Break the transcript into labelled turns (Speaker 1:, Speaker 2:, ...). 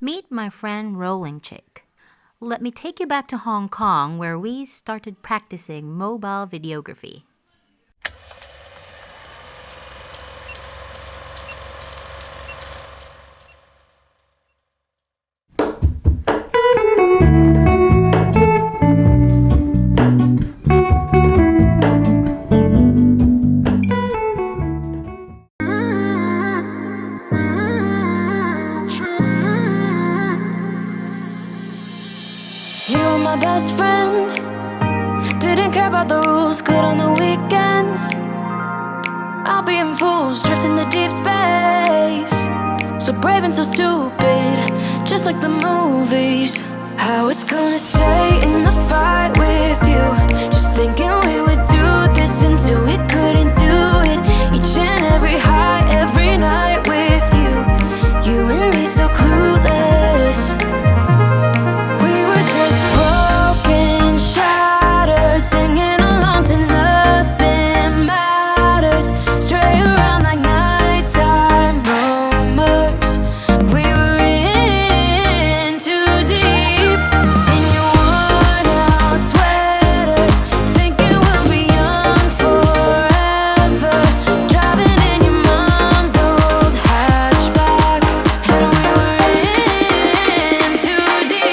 Speaker 1: Meet my friend Rolling Chick. Let me take you back to Hong Kong where we started practicing mobile videography.
Speaker 2: You were my best friend. Didn't care about the rules, good on the weekends. I'll be in fools, drifting to deep space. So brave and so stupid, just like the movies. I was gonna stay in the fight with you, just thinking we would do this until we couldn't do it. Each and every high, every night with you. You and me so clueless. Singing along to nothing matters. Stray around like nighttime roamers. We were in too deep. In your worn-out sweaters, thinking we'll be young forever. Driving in your mom's old hatchback, and we were in too deep.